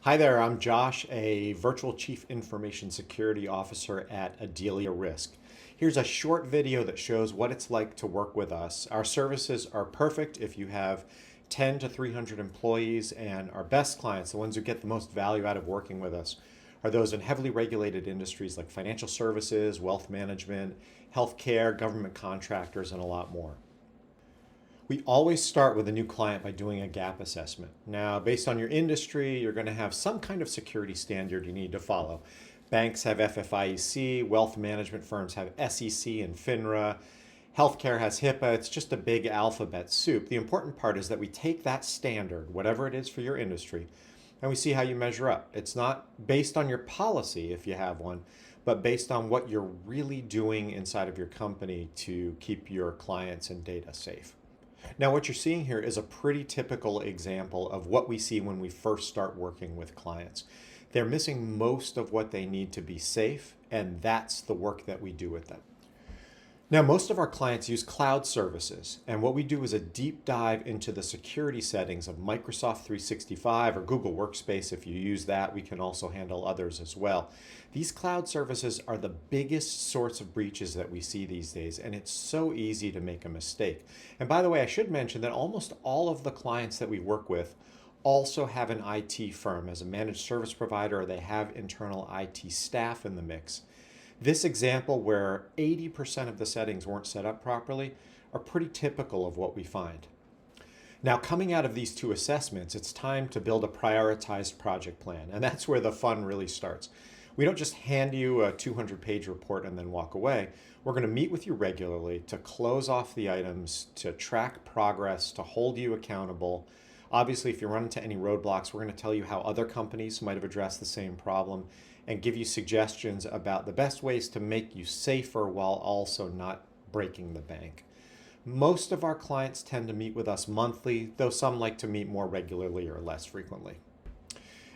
Hi there, I'm Josh, a Virtual Chief Information Security Officer at Adelia Risk. Here's a short video that shows what it's like to work with us. Our services are perfect if you have 10 to 300 employees, and our best clients, the ones who get the most value out of working with us, are those in heavily regulated industries like financial services, wealth management, healthcare, government contractors, and a lot more. We always start with a new client by doing a gap assessment. Now, based on your industry, you're going to have some kind of security standard you need to follow. Banks have FFIEC, wealth management firms have SEC and FINRA, healthcare has HIPAA. It's just a big alphabet soup. The important part is that we take that standard, whatever it is for your industry, and we see how you measure up. It's not based on your policy, if you have one, but based on what you're really doing inside of your company to keep your clients and data safe. Now, what you're seeing here is a pretty typical example of what we see when we first start working with clients. They're missing most of what they need to be safe, and that's the work that we do with them. Now, most of our clients use cloud services, and what we do is a deep dive into the security settings of Microsoft 365 or Google Workspace. If you use that, we can also handle others as well. These cloud services are the biggest source of breaches that we see these days, and it's so easy to make a mistake. And by the way, I should mention that almost all of the clients that we work with also have an IT firm as a managed service provider, or they have internal IT staff in the mix. This example, where 80% of the settings weren't set up properly, are pretty typical of what we find. Now, coming out of these two assessments, it's time to build a prioritized project plan, and that's where the fun really starts. We don't just hand you a 200-page report and then walk away. We're going to meet with you regularly to close off the items, to track progress, to hold you accountable. Obviously, if you run into any roadblocks, we're going to tell you how other companies might have addressed the same problem and give you suggestions about the best ways to make you safer while also not breaking the bank. Most of our clients tend to meet with us monthly, though some like to meet more regularly or less frequently.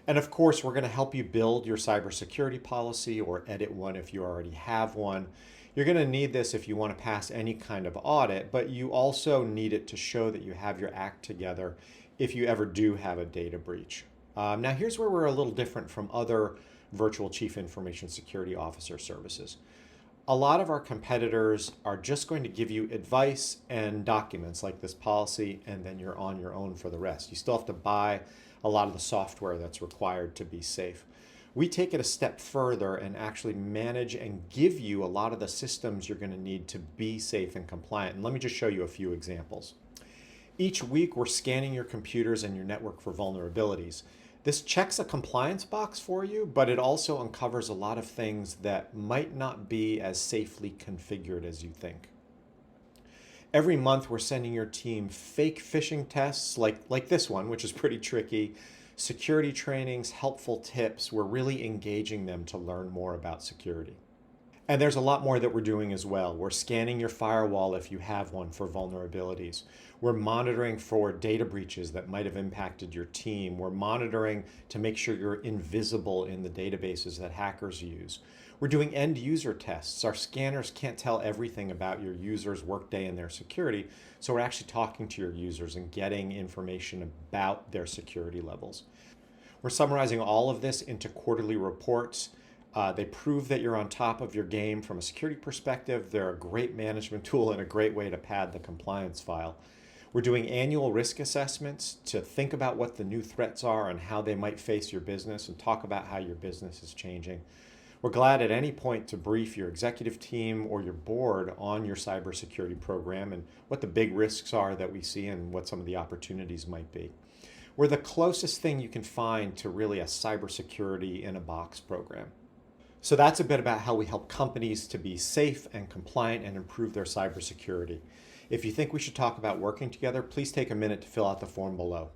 And of course, we're going to help you build your cybersecurity policy or edit one if you already have one. You're going to need this if you want to pass any kind of audit, but you also need it to show that you have your act together if you ever do have a data breach. Now, here's where we're a little different from other virtual chief information security officer services. A lot of our competitors are just going to give you advice and documents like this policy, and then you're on your own for the rest. You still have to buy a lot of the software that's required to be safe. We take it a step further and actually manage and give you a lot of the systems you're going to need to be safe and compliant. And let me just show you a few examples. Each week, we're scanning your computers and your network for vulnerabilities. This checks a compliance box for you, but it also uncovers a lot of things that might not be as safely configured as you think. Every month, we're sending your team fake phishing tests like this one, which is pretty tricky, security trainings, helpful tips. We're really engaging them to learn more about security. And there's a lot more that we're doing as well. We're scanning your firewall if you have one for vulnerabilities. We're monitoring for data breaches that might have impacted your team. We're monitoring to make sure you're invisible in the databases that hackers use. We're doing end user tests. Our scanners can't tell everything about your users' workday and their security, so we're actually talking to your users and getting information about their security levels. We're summarizing all of this into quarterly reports. They prove that you're on top of your game from a security perspective. They're a great management tool and a great way to pad the compliance file. We're doing annual risk assessments to think about what the new threats are and how they might face your business and talk about how your business is changing. We're glad at any point to brief your executive team or your board on your cybersecurity program and what the big risks are that we see and what some of the opportunities might be. We're the closest thing you can find to really a cybersecurity in a box program. So that's a bit about how we help companies to be safe and compliant and improve their cybersecurity. If you think we should talk about working together, please take a minute to fill out the form below.